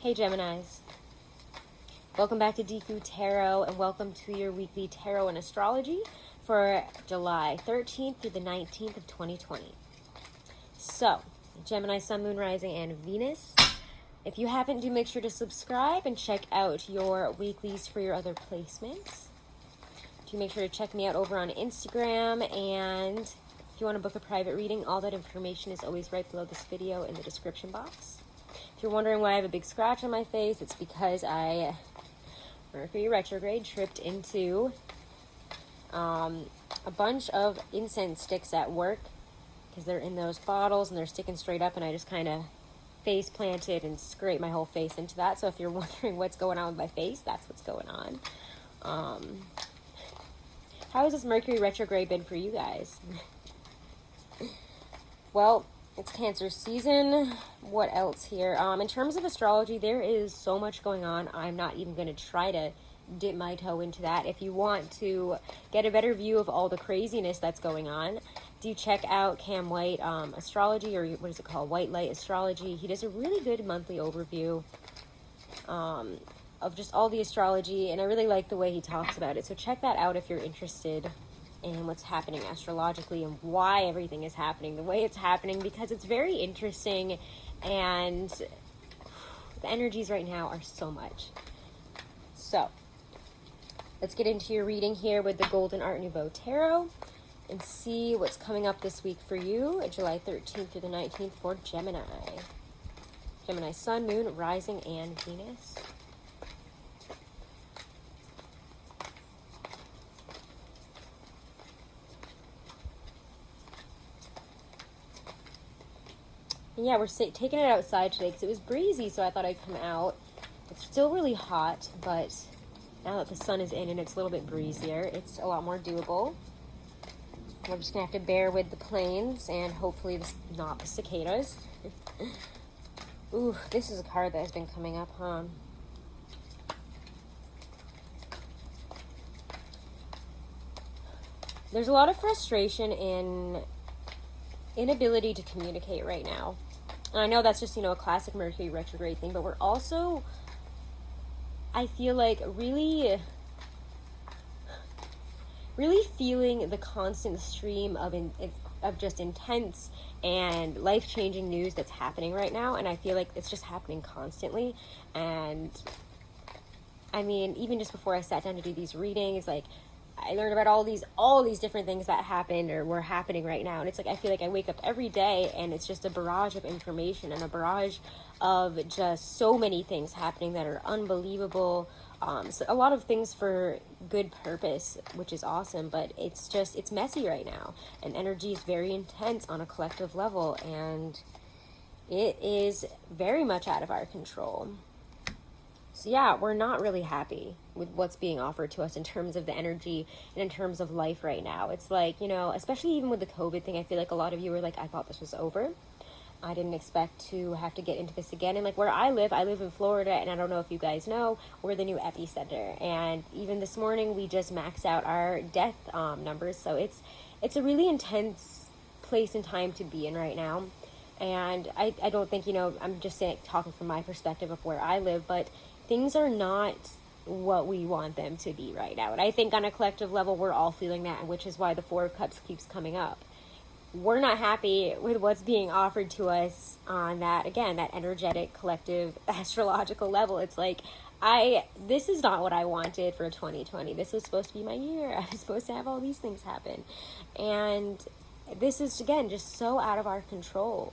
Hey Geminis, welcome back to DQ Tarot and welcome to your weekly tarot and astrology for July 13th through the 19th of 2020. So, Gemini, Sun, Moon, Rising, and Venus. If you haven't, do make sure to subscribe and check out your weeklies for your other placements. Do make sure to check me out over on Instagram, and if you want to book a private reading, all that information is always right below this video in the description box. If you're wondering why I have a big scratch on my face, it's because Mercury retrograde tripped into a bunch of incense sticks at work because they're in those bottles and they're sticking straight up, and I just kind of face planted and scraped my whole face into that. So if you're wondering what's going on with my face, that's what's going on. How has this Mercury retrograde been for you guys? Well, it's Cancer season. What else here? In terms of astrology, there is so much going on. I'm not even going to try to dip my toe into that. If you want to get a better view of all the craziness that's going on, do check out Cam White Astrology, or what is it called? White Light Astrology. He does a really good monthly overview of just all the astrology, and I really like the way he talks about it. So check that out if you're interested in what's happening astrologically and why everything is happening the way it's happening, because it's very interesting, and the energies right now are so much. So let's get into your reading here with the Golden Art Nouveau Tarot and see what's coming up this week for you, July 13th through the 19th for Gemini. Gemini, Sun, Moon, Rising, and Venus. Yeah, we're taking it outside today because it was breezy, so I thought I'd come out. It's still really hot, but now that the sun is in and it's a little bit breezier, it's a lot more doable. We're just going to have to bear with the planes and hopefully not the cicadas. Ooh, this is a card that has been coming up, huh? There's a lot of frustration in inability to communicate right now. And I know that's just, a classic Mercury retrograde thing, but we're also, I feel like, really feeling the constant stream of just intense and life-changing news that's happening right now, and I feel like it's just happening constantly. And I mean, even just before I sat down to do these readings, like, I learned about all these different things that happened or were happening right now. And it's like, I feel like I wake up every day and it's just a barrage of information and a barrage of just so many things happening that are unbelievable. So a lot of things for good purpose, which is awesome, but it's messy right now. And energy is very intense on a collective level, and it is very much out of our control. So yeah, we're not really happy with what's being offered to us in terms of the energy and in terms of life right now. It's like, especially even with the COVID thing, I feel like a lot of you were like, I thought this was over. I didn't expect to have to get into this again. And like where I live in Florida, and I don't know if you guys know, we're the new epicenter. And even this morning, we just maxed out our death numbers. So it's a really intense place and time to be in right now. And I don't think, I'm just talking from my perspective of where I live, but things are not what we want them to be right now. And I think on a collective level, we're all feeling that, which is why the Four of Cups keeps coming up. We're not happy with what's being offered to us on that, again, that energetic, collective, astrological level. It's like, this is not what I wanted for 2020. This was supposed to be my year. I was supposed to have all these things happen. And this is, again, just so out of our control.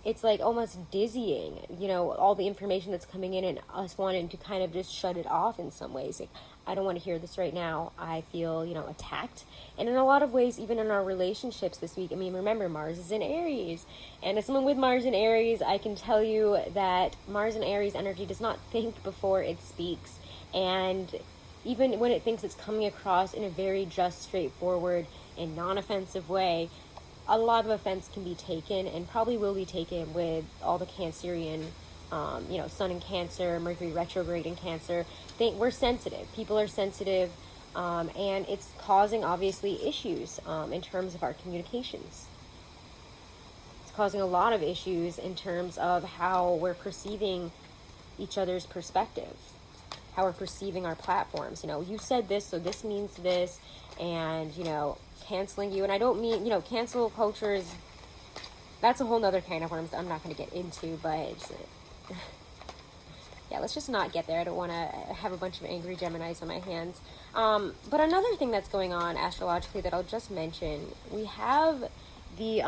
It's like almost dizzying, all the information that's coming in and us wanting to kind of just shut it off in some ways. Like, I don't want to hear this right now. I feel, attacked. And in a lot of ways, even in our relationships this week, I mean, remember, Mars is in Aries. And as someone with Mars in Aries, I can tell you that Mars in Aries energy does not think before it speaks. And even when it thinks it's coming across in a very just, straightforward, and non-offensive way, a lot of offense can be taken, and probably will be taken with all the Cancerian, Sun in Cancer, Mercury retrograde in Cancer. We're sensitive. People are sensitive, and it's causing, obviously, issues in terms of our communications. It's causing a lot of issues in terms of how we're perceiving each other's perspectives, how we're perceiving our platforms. You said this, so this means this, and, canceling you. And I don't mean, cancel culture is, that's a whole nother kind of worms that I'm not going to get into, but yeah, let's just not get there. I don't want to have a bunch of angry Geminis on my hands. But another thing that's going on astrologically that I'll just mention, we have the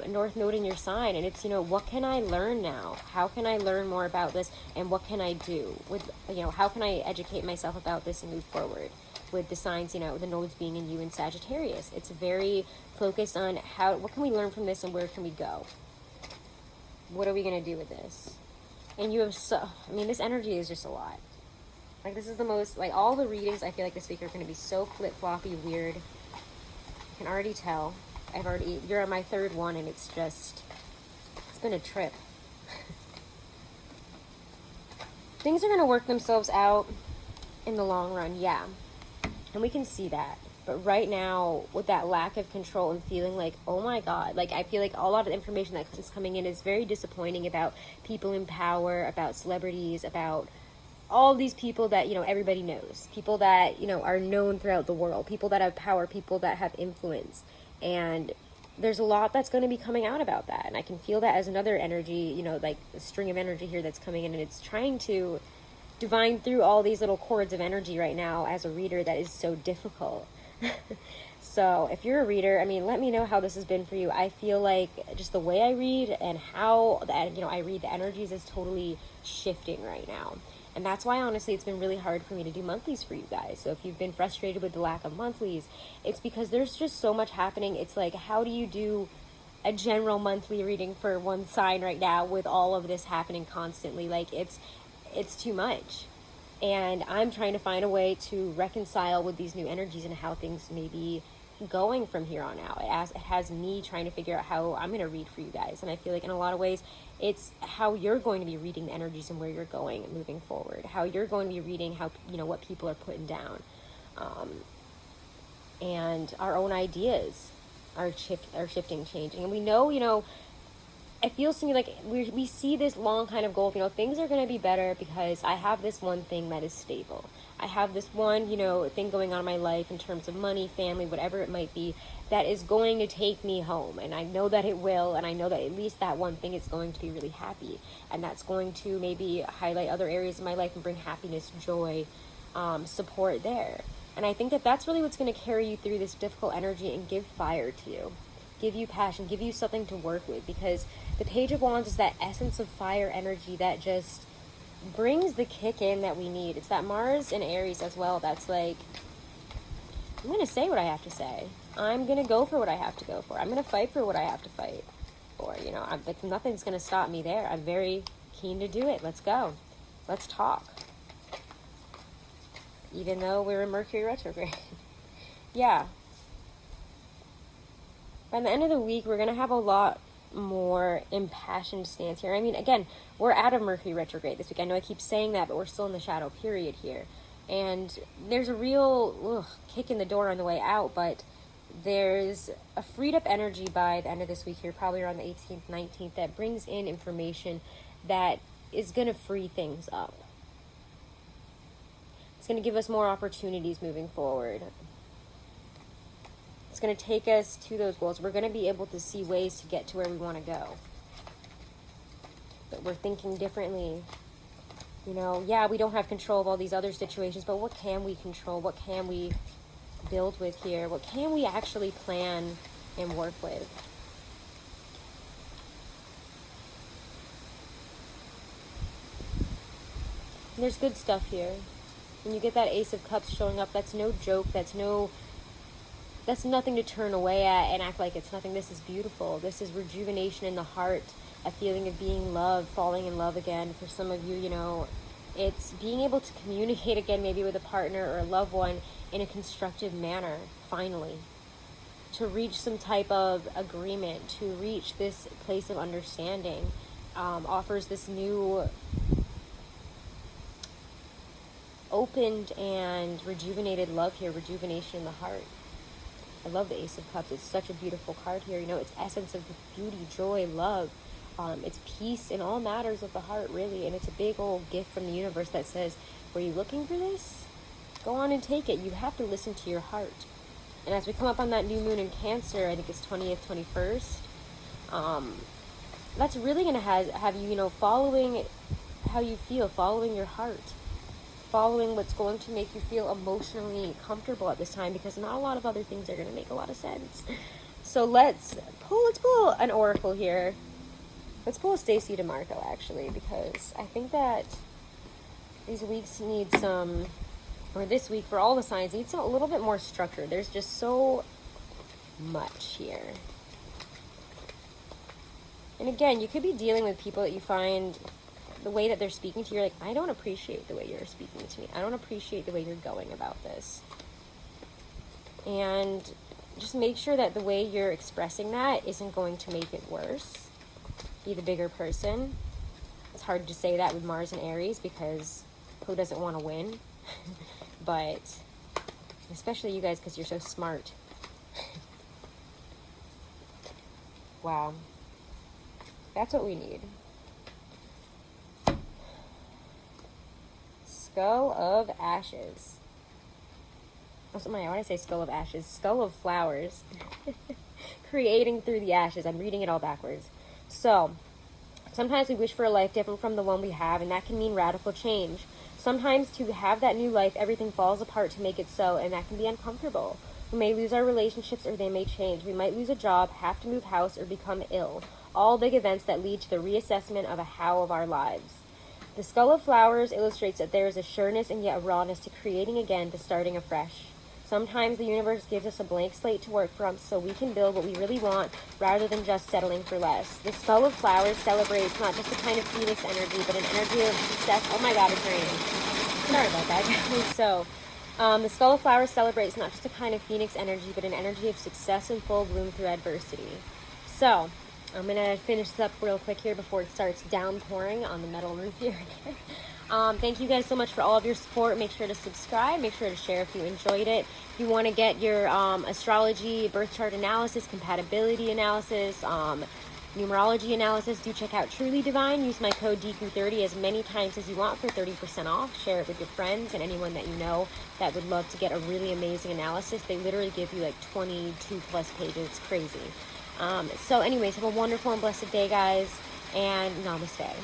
North Node in your sign, and it's, what can I learn now? How can I learn more about this, and what can I do with, how can I educate myself about this and move forward with the signs, the nodes being in you in Sagittarius. It's very focused on what can we learn from this and where can we go? What are we going to do with this? And you have this energy is just a lot. Like, this is the most, like, all the readings I feel like this week are going to be so flip-floppy, weird. I can already tell. You're on my third one, and it's been a trip. Things are going to work themselves out in the long run, yeah. And we can see that. But right now, with that lack of control and feeling like, oh my God, like, I feel like a lot of information that is coming in is very disappointing about people in power, about celebrities, about all these people that, everybody knows. People that, are known throughout the world. People that have power, people that have influence. And there's a lot that's going to be coming out about that. And I can feel that as another energy, like a string of energy here that's coming in. And it's trying to divine through all these little cords of energy right now as a reader that is so difficult. So if you're a reader, let me know how this has been for you. I feel like just the way I read and how I read the energies is totally shifting right now. And that's why, honestly, it's been really hard for me to do monthlies for you guys. So if you've been frustrated with the lack of monthlies, it's because there's just so much happening. It's like, how do you do a general monthly reading for one sign right now with all of this happening constantly? Like, it's too much. And I'm trying to find a way to reconcile with these new energies and how things may be going from here on out. It has me trying to figure out how I'm going to read for you guys. And I feel like in a lot of ways, it's how you're going to be reading the energies and where you're going moving forward. How you're going to be reading how, what people are putting down. And our own ideas are shifting, changing. And we know, it feels to me like we see this long kind of goal of, things are going to be better because I have this one thing that is stable. I have this one, thing going on in my life in terms of money, family, whatever it might be, that is going to take me home. And I know that it will, and I know that at least that one thing is going to be really happy. And that's going to maybe highlight other areas of my life and bring happiness, joy, support there. And I think that that's really what's going to carry you through this difficult energy and give fire to you. Give you passion, give you something to work with, because the Page of Wands is that essence of fire energy that just brings the kick in that we need. It's that Mars in Aries as well that's like, I'm going to say what I have to say. I'm going to go for what I have to go for. I'm going to fight for what I have to fight for. Nothing's going to stop me there. I'm very keen to do it. Let's go. Let's talk. Even though we're in Mercury retrograde. Yeah. By the end of the week, we're going to have a lot more impassioned stance here. Again, we're out of Mercury retrograde this week. I know I keep saying that, but we're still in the shadow period here. And there's a real kick in the door on the way out, but there's a freed up energy by the end of this week here, probably around the 18th, 19th, that brings in information that is going to free things up. It's going to give us more opportunities moving forward. It's going to take us to those goals. We're going to be able to see ways to get to where we want to go. But we're thinking differently. Yeah, we don't have control of all these other situations, but what can we control? What can we build with here? What can we actually plan and work with? And there's good stuff here. When you get that Ace of Cups showing up, that's no joke. That's nothing to turn away at and act like it's nothing. This is beautiful. This is rejuvenation in the heart, a feeling of being loved, falling in love again. For some of you, it's being able to communicate again, maybe with a partner or a loved one in a constructive manner, finally. To reach some type of agreement, to reach this place of understanding, offers this new opened and rejuvenated love here, rejuvenation in the heart. I love the Ace of Cups. It's such a beautiful card here. It's essence of beauty, joy, love, It's peace in all matters of the heart, really. And it's a big old gift from the universe that says, were you looking for this? Go on and take it. You have to listen to your heart. And as we come up on that new moon in Cancer, I think it's 20th, 21st, that's really going to have you, following how you feel, following your heart, following what's going to make you feel emotionally comfortable at this time, because not a lot of other things are going to make a lot of sense. So let's pull an oracle here. Let's pull a Stacey DeMarco, actually, because I think that these weeks need some, or this week for all the signs, needs a little bit more structure. There's just so much here. And again, you could be dealing with people that you find the way that they're speaking to you, you're like, I don't appreciate the way you're speaking to me. I don't appreciate the way you're going about this. And just make sure that the way you're expressing that isn't going to make it worse. Be the bigger person. It's hard to say that with Mars and Aries, because who doesn't want to win? But especially you guys, because you're so smart. Wow. That's what we need. Skull of Ashes. Why did I say Skull of Ashes? Skull of Flowers. Creating through the ashes. I'm reading it all backwards. So, sometimes we wish for a life different from the one we have, and that can mean radical change. Sometimes to have that new life, everything falls apart to make it so, and that can be uncomfortable. We may lose our relationships, or they may change. We might lose a job, have to move house, or become ill. All big events that lead to the reassessment of a how of our lives. The Skull of Flowers illustrates that there is a sureness and yet a rawness to creating again, to starting afresh. Sometimes the universe gives us a blank slate to work from so we can build what we really want rather than just settling for less. The Skull of Flowers celebrates not just a kind of phoenix energy, but an energy of success. Oh my God, it's raining. Sorry about that, guys. So, the Skull of Flowers celebrates not just a kind of phoenix energy, but an energy of success in full bloom through adversity. So, I'm going to finish this up real quick here before it starts downpouring on the metal roof here again. Thank you guys so much for all of your support. Make sure to subscribe. Make sure to share if you enjoyed it. If you want to get your astrology, birth chart analysis, compatibility analysis, numerology analysis, do check out Truly Divine. Use my code DQ30 as many times as you want for 30% off. Share it with your friends and anyone that you know that would love to get a really amazing analysis. They literally give you like 22 plus pages. It's crazy. So anyways, have a wonderful and blessed day, guys, and namaste.